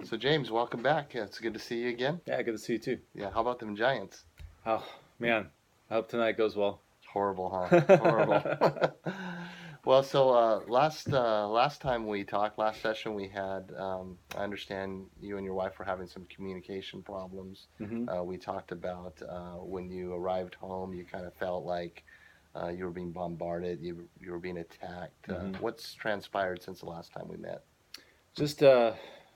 So James, welcome back. It's good to see you again. Yeah, good to see you too. Yeah, how about them Giants? Oh man, I hope tonight goes well. Horrible, huh? Horrible. Well, so last time we talked, last session we had, I understand you and your wife were having some communication problems. hmm We talked about when you arrived home, you kind of felt like you were being bombarded, you were being attacked. hmm What's transpired since the last time we met? Just uh,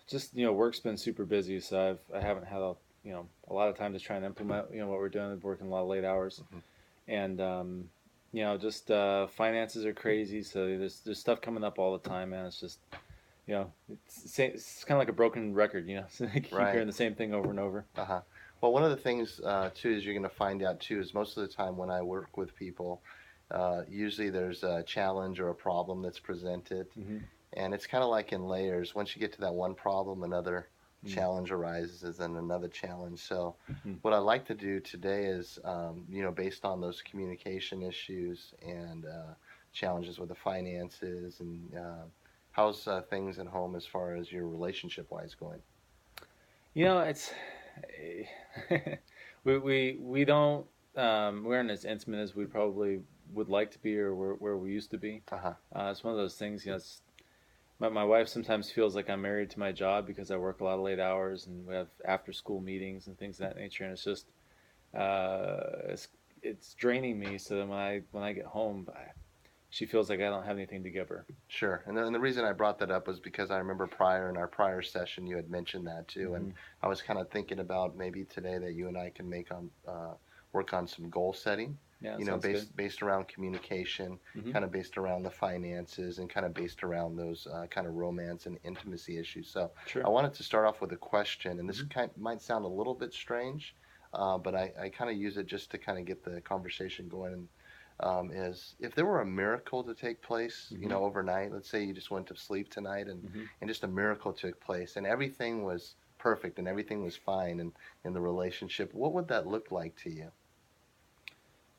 just work's been super busy, so I haven't had a lot of time to try and implement what we're doing. We're working a lot of late hours, Hmm. and just finances are crazy. So there's stuff coming up all the time, man. It's just it's kind of like a broken record. So you keep Right. hearing the same thing over and over. Uh-huh. Well, one of the things too is you're going to find out too is most of the time when I work with people, usually there's a challenge or a problem that's presented, hmm and it's kind of like in layers. Once you get to that one problem, another challenge arises, and another challenge. So, Mm-hmm. what I'd like to do today is, based on those communication issues and challenges with the finances, and how's things at home as far as your relationship wise going? It's we don't we aren't as intimate as we probably would like to be or where we used to be. Uh-huh. It's one of those things. My wife sometimes feels like I'm married to my job because I work a lot of late hours and we have after school meetings and things of that nature, and it's just it's draining me. So then when I get home, she feels like I don't have anything to give her. Sure. And the reason I brought that up was because I remember prior in our prior session you had mentioned that too, and hmm I was kind of thinking about maybe today that you and I can make on work on some goal setting, Yeah, sounds good. based around communication, hmm kind of based around the finances, and kind of based around those kind of romance and intimacy issues. So I Sure. wanted to start off with a question, and this hmm might sound a little bit strange, but I kind of use it just to kind of get the conversation going, is if there were a miracle to take place, hmm overnight, let's say you just went to sleep tonight hmm and just a miracle took place and everything was perfect and everything was fine in the relationship, what would that look like to you?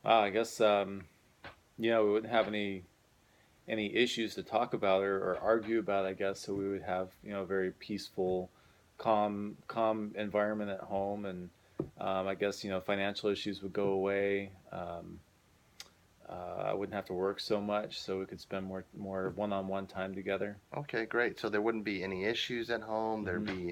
I guess we wouldn't have any issues to talk about or argue about, I guess. So we would have a very peaceful, calm environment at home, and I guess financial issues would go away. I wouldn't have to work so much, so we could spend more one-on-one time together. Okay, great. So there wouldn't be any issues at home. hmm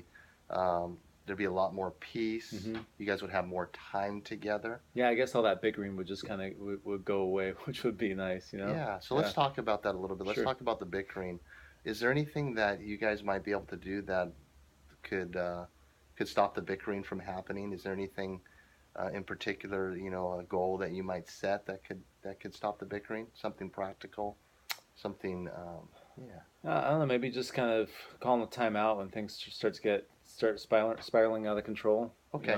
There'd be a lot more peace. hmm You guys would have more time together. Yeah, I guess all that bickering would just kind of would go away, which would be nice. Yeah, so let's Yeah, talk about that a little bit. Let's sure. talk about the bickering. Is there anything that you guys might be able to do that could uh, could stop the bickering from happening? Is there anything in particular, a goal that you might set that could stop the bickering? Something practical, something. Yeah. I don't know. Maybe just kind of calling a timeout when things start spiraling out of control. Okay.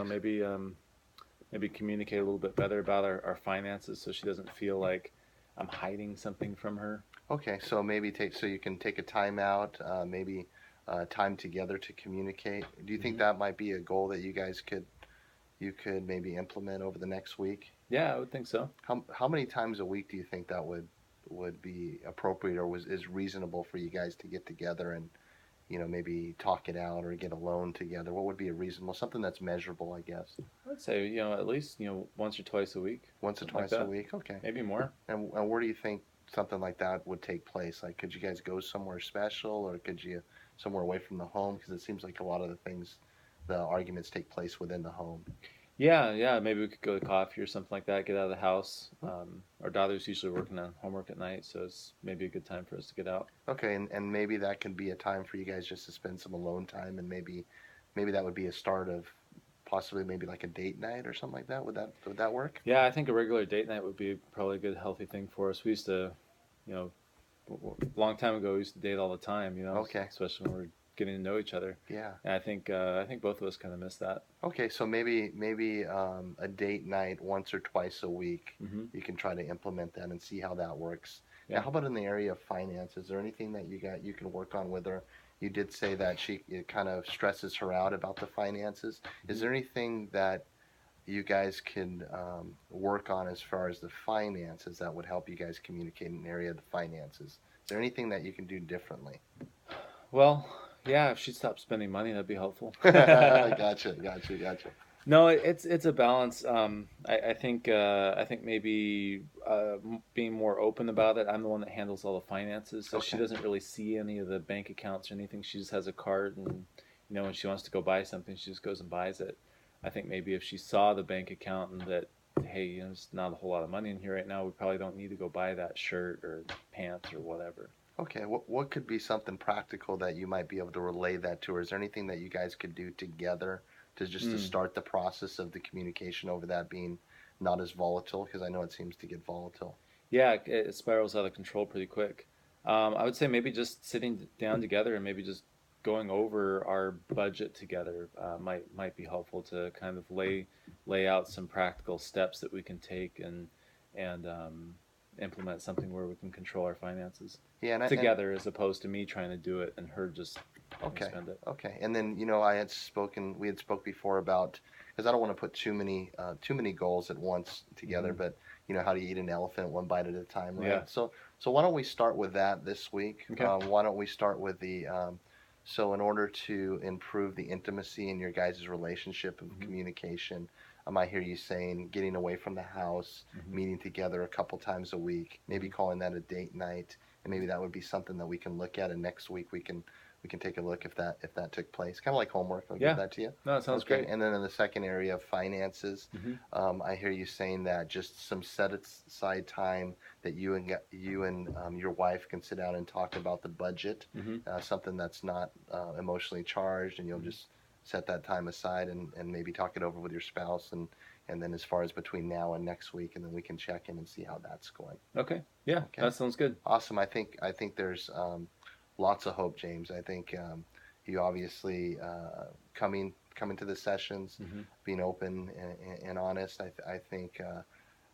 Maybe communicate a little bit better about our finances so she doesn't feel like I'm hiding something from her. Okay. So maybe so you can take a time out, maybe time together to communicate. Do you think hmm that might be a goal that you could maybe implement over the next week? Yeah, I would think so. How many times a week do you think that would be appropriate or is reasonable for you guys to get together and maybe talk it out or get alone together? What would be a reasonable, something that's measurable, I guess? I'd say at least once or twice a week, Once or something like twice a that. week? Okay. Maybe more. And where do you think something like that would take place? Like, could you guys go somewhere special or could you somewhere away from the home? Because it seems like a lot of the things, the arguments take place within the home. Yeah. Maybe we could go to coffee or something like that. Get out of the house. Hmm. Our daughter's usually working on homework at night, so it's maybe a good time for us to get out. Okay, and maybe that could be a time for you guys just to spend some alone time, and maybe that would be a start of possibly maybe like a date night or something like that. Would that work? Yeah, I think a regular date night would be probably a good, healthy thing for us. We used to, you know, a long time ago, we used to date all the time. Okay, Especially when we are getting to know each other. yeah. And I think both of us kind of miss that. Okay, so maybe a date night once or twice a week. hmm You can try to implement that and see how that works. Now, Yeah. how about in the area of finance? Is there anything that you can work on with her? You did say that it kind of stresses her out about the finances. Is hmm there anything that you guys can work on as far as the finances that would help you guys communicate in the area of the finances? Is there anything that you can do differently? Well, Yeah, if she'd stop spending money, that'd be helpful. Gotcha, gotcha, gotcha. No, it's a balance. I think maybe being more open about it. I'm the one that handles all the finances, so she Okay. doesn't really see any of the bank accounts or anything. She just has a card, and when she wants to go buy something, she just goes and buys it. I think maybe if she saw the bank account and that, hey, there's not a whole lot of money in here right now, we probably don't need to go buy that shirt or pants or whatever. Okay. What could be something practical that you might be able to relay that to her? Is there anything that you guys could do together to just to Mm. start the process of the communication over that being not as volatile? Because I know it seems to get volatile. Yeah, it spirals out of control pretty quick. I would say maybe just sitting down together and maybe just going over our budget together might be helpful to kind of lay out some practical steps that we can take and implement something where we can control our finances Yeah, and together as opposed to me trying to do it and her just okay, spend it. okay. And then we had spoke before about because I don't want to put too many goals at once together, Hmm. but how do you eat an elephant one bite at a time, Yeah. right? So why don't we start with that this week? Okay. Why don't we start with the so in order to improve the intimacy in your guys' relationship of Hmm. communication, I hear you saying getting away from the house, Hmm. meeting together a couple times a week, maybe Hmm. calling that a date night, and maybe that would be something that we can look at, and next week we can take a look if that took place. Kind of like homework. I'll give Yeah. that to you. No, that sounds Okay. great. And then in the second area of finances, Hmm. I hear you saying that just some set aside time that you and your wife can sit down and talk about the budget, Hmm. something that's not emotionally charged, and you'll Hmm. just set that time aside and maybe talk it over with your spouse and then as far as between now and next week, and then we can check in and see how that's going. Okay. Yeah, Okay. that sounds good. Awesome. I think there's lots of hope, James. I think you obviously coming to the sessions, Hmm. being open and honest. I think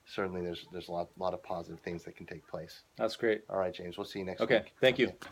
certainly there's a lot of positive things that can take place. That's great. All right, James. We'll see you next Okay. week. Thank you. Okay.